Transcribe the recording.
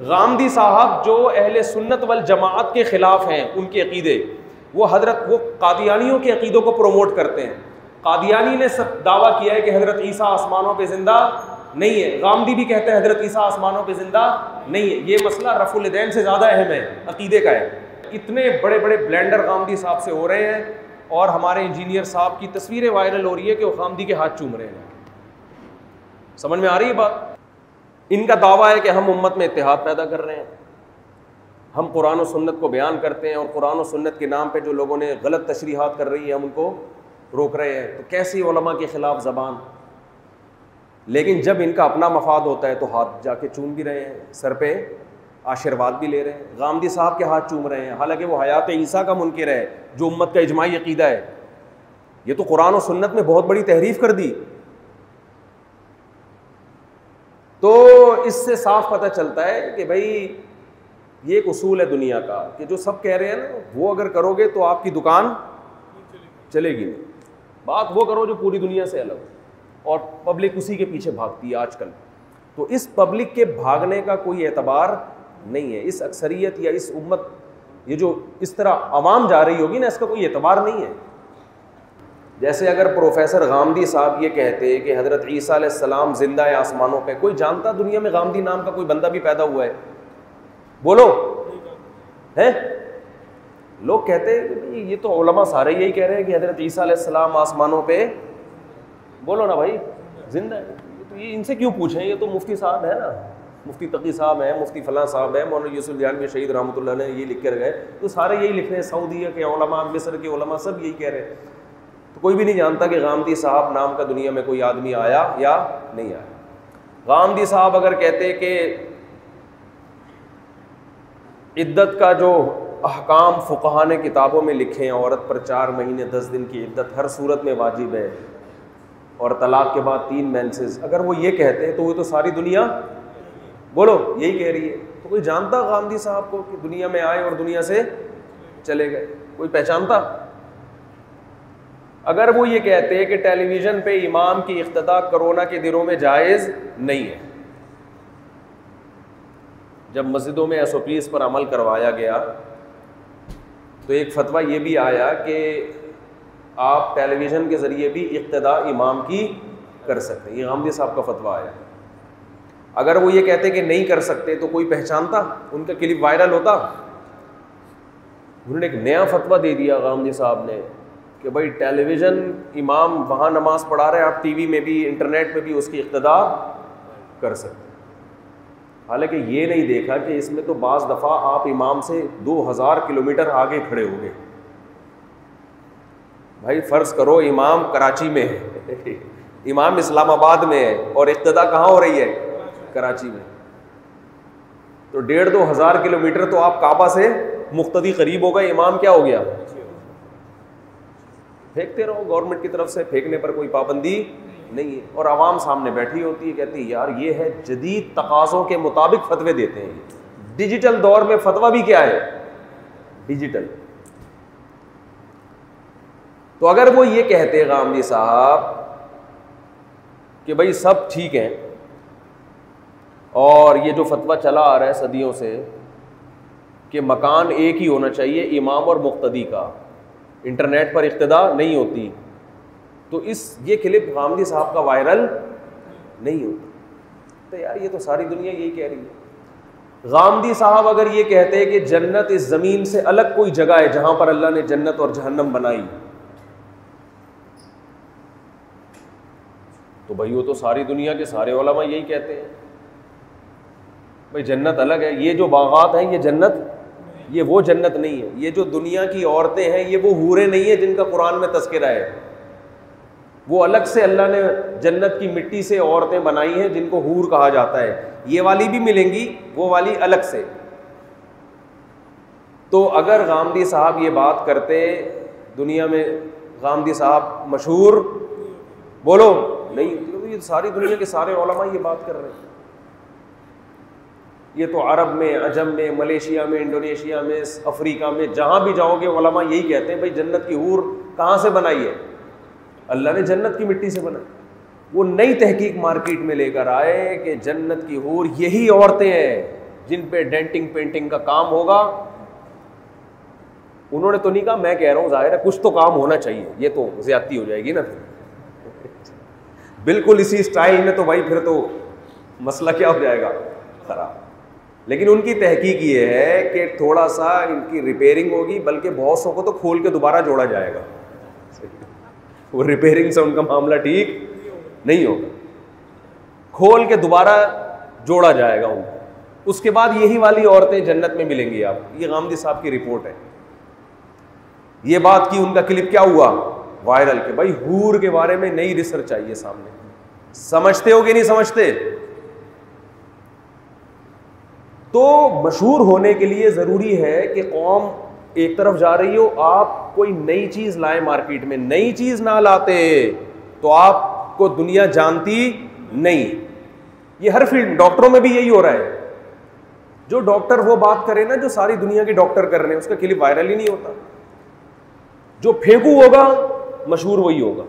غامدی صاحب جو اہل سنت والجماعت کے خلاف ہیں، ان کے عقیدے، وہ قادیانیوں کے عقیدوں کو پروموٹ کرتے ہیں. قادیانی نے سب دعویٰ کیا ہے کہ حضرت عیسیٰ آسمانوں پہ زندہ نہیں ہے، غامدی بھی کہتے ہیں حضرت عیسیٰ آسمانوں پہ زندہ نہیں ہے. یہ مسئلہ رفع الیدین سے زیادہ اہم ہے، عقیدے کا ہے. اتنے بڑے بڑے بلینڈر غامدی صاحب سے ہو رہے ہیں، اور ہمارے انجینئر صاحب کی تصویریں وائرل ہو رہی ہے کہ وہ غامدی کے ہاتھ چوم رہے ہیں. سمجھ میں آ رہی ہے بات؟ ان کا دعویٰ ہے کہ ہم امت میں اتحاد پیدا کر رہے ہیں، ہم قرآن و سنت کو بیان کرتے ہیں، اور قرآن و سنت کے نام پہ جو لوگوں نے غلط تشریحات کر رہی ہیں ہم ان کو روک رہے ہیں. تو کیسی علماء کے خلاف زبان؟ لیکن جب ان کا اپنا مفاد ہوتا ہے تو ہاتھ جا کے چوم بھی رہے ہیں، سر پہ آشرواد بھی لے رہے ہیں. غامدی صاحب کے ہاتھ چوم رہے ہیں، حالانکہ وہ حیات عیسیٰ کا منکر ہے جو امت کا اجماعی عقیدہ ہے. یہ تو قرآن و سنت میں بہت بڑی تحریف کر دی. تو اس سے صاف پتہ چلتا ہے کہ بھائی یہ ایک اصول ہے دنیا کا کہ جو سب کہہ رہے ہیں نا وہ اگر کرو گے تو آپ کی دکان چلے گی نہیں. بات وہ کرو جو پوری دنیا سے الگ ہو، اور پبلک اسی کے پیچھے بھاگتی ہے آج کل. تو اس پبلک کے بھاگنے کا کوئی اعتبار نہیں ہے. اس اکثریت یا اس امت، یہ جو اس طرح عوام جا رہی ہوگی نا، اس کا کوئی اعتبار نہیں ہے. جیسے اگر پروفیسر غامدی صاحب یہ کہتے کہ حضرت عیسیٰ علیہ السلام زندہ ہے آسمانوں پہ، کوئی جانتا دنیا میں غامدی نام کا کوئی بندہ بھی پیدا ہوا ہے؟ بولو ہے. لوگ کہتے ہیں کہ یہ تو علماء سارے یہی کہہ رہے ہیں کہ حضرت عیسیٰ علیہ السلام آسمانوں پہ، بولو نا بھائی، زندہ ہے. تو یہ ان سے کیوں پوچھیں؟ یہ تو مفتی صاحب ہے نا، مفتی تقی صاحب ہیں، مفتی فلاں صاحب ہیں، مولانا یوسف جہانوی شہید رحمۃ اللہ علیہ یہ لکھ کر گئے. تو سارے یہی لکھ رہے ہیں، سعودیہ کے علماء، مصر کے علماء سب یہی کہہ رہے ہیں. تو کوئی بھی نہیں جانتا کہ غامدی صاحب نام کا دنیا میں کوئی آدمی آیا یا نہیں آیا. غامدی صاحب اگر کہتے کہ عدت کا جو احکام فقہا نے کتابوں میں لکھے ہیں، عورت پر 4 مہینے 10 دن کی عدت ہر صورت میں واجب ہے، اور طلاق کے بعد 3 مینسز، اگر وہ یہ کہتے ہیں تو وہ تو ساری دنیا، بولو، یہی کہہ رہی ہے. تو کوئی جانتا غامدی صاحب کو کہ دنیا میں آئے اور دنیا سے چلے گئے؟ کوئی پہچانتا؟ اگر وہ یہ کہتے ہیں کہ ٹیلی ویژن پہ امام کی اقتداء کرونا کے دنوں میں جائز نہیں ہے، جب مسجدوں میں SOPs پر عمل کروایا گیا تو ایک فتویٰ یہ بھی آیا کہ آپ ٹیلی ویژن کے ذریعے بھی اقتداء امام کی کر سکتے ہیں. یہ غامدی صاحب کا فتویٰ آیا. اگر وہ یہ کہتے کہ نہیں کر سکتے تو کوئی پہچانتا؟ ان کا کلپ وائرل ہوتا؟ انہوں نے ایک نیا فتویٰ دے دیا غامدی صاحب نے کہ بھائی ٹیلی ویژن امام وہاں نماز پڑھا رہے ہیں، آپ ٹی وی میں بھی انٹرنیٹ پہ بھی اس کی اقتداء کر سکتے ہیں. حالانکہ یہ نہیں دیکھا کہ اس میں تو بعض دفعہ آپ امام سے 2000 کلومیٹر آگے کھڑے ہو گئے. بھائی فرض کرو امام کراچی میں ہے، امام اسلام آباد میں ہے، اور اقتداء کہاں ہو رہی ہے؟ کراچی میں. تو 1500-2000 کلومیٹر تو آپ کعبہ سے مقتدی قریب ہو گئے، امام کیا ہو گیا؟ پھینکتے رہو، گورنمنٹ کی طرف سے پھینکنے پر کوئی پابندی نہیں ہے. اور عوام سامنے بیٹھی ہوتی ہے، کہتی ہے یار یہ ہے جدید تقاضوں کے مطابق فتوے دیتے ہیں. ڈیجیٹل دور میں فتویٰ بھی کیا ہے؟ ڈیجیٹل. تو اگر وہ یہ کہتے غامدی صاحب کہ بھائی سب ٹھیک ہیں، اور یہ جو فتویٰ چلا آ رہا ہے صدیوں سے کہ مکان ایک ہی ہونا چاہیے امام اور مقتدی کا، انٹرنیٹ پر اقتداء نہیں ہوتی، تو یہ کلپ غامدی صاحب کا وائرل نہیں ہوتا. تو یار یہ تو ساری دنیا یہی کہہ رہی ہے. غامدی صاحب اگر یہ کہتے کہ جنت اس زمین سے الگ کوئی جگہ ہے جہاں پر اللہ نے جنت اور جہنم بنائی، تو بھائی وہ تو ساری دنیا کے سارے علماء یہی کہتے ہیں بھائی جنت الگ ہے. یہ جو باغات ہیں یہ جنت، یہ وہ جنت نہیں ہے. یہ جو دنیا کی عورتیں ہیں یہ وہ حوریں نہیں ہیں جن کا قرآن میں تذکرہ ہے. وہ الگ سے اللہ نے جنت کی مٹی سے عورتیں بنائی ہیں جن کو حور کہا جاتا ہے. یہ والی بھی ملیں گی، وہ والی الگ سے. تو اگر غامدی صاحب یہ بات کرتے، دنیا میں غامدی صاحب مشہور، بولو نہیں، یہ ساری دنیا کے سارے علماء یہ بات کر رہے ہیں. یہ تو عرب میں، عجم میں، ملیشیا میں، انڈونیشیا میں، افریقہ میں، جہاں بھی جاؤ گے علماء یہی کہتے ہیں بھائی جنت کی حور کہاں سے بنائی ہے؟ اللہ نے جنت کی مٹی سے بنائی. وہ نئی تحقیق مارکیٹ میں لے کر آئے کہ جنت کی حور یہی عورتیں ہیں جن پہ ڈینٹنگ پینٹنگ کا کام ہوگا. انہوں نے تو نہیں کہا, میں کہہ رہا ہوں ظاہر ہے کچھ تو کام ہونا چاہیے, یہ تو زیادتی ہو جائے گی نا بالکل اسی اسٹائل میں, تو بھائی پھر تو مسئلہ کیا ہو جائے گا, خراب. لیکن ان کی تحقیق یہ ہے کہ تھوڑا سا ان کی ریپیئرنگ ہوگی, بلکہ بہت سو کو تو کھول کے دوبارہ جوڑا جائے گا, وہ ریپیئرنگ سے ان کا معاملہ ٹھیک نہیں ہوگا, کھول کے دوبارہ جوڑا جائے گا ان کو. اس کے بعد یہی والی عورتیں جنت میں ملیں گی آپ. یہ غامدی صاحب کی رپورٹ ہے, یہ بات کی, ان کا کلپ کیا ہوا وائرل, کہ بھائی حور کے بارے میں نئی ریسرچ آئی ہے سامنے. سمجھتے ہو کہ نہیں سمجھتے؟ تو مشہور ہونے کے لیے ضروری ہے کہ قوم ایک طرف جا رہی ہو, آپ کوئی نئی چیز لائیں مارکیٹ میں. نئی چیز نہ لاتے تو آپ کو دنیا جانتی نہیں. یہ ہر فیلڈ, ڈاکٹروں میں بھی یہی ہو رہا ہے. جو ڈاکٹر وہ بات کرے نا جو ساری دنیا کے ڈاکٹر کر رہے ہیں, اس کا کلپ وائرل ہی نہیں ہوتا. جو پھینکو ہوگا مشہور وہی ہوگا.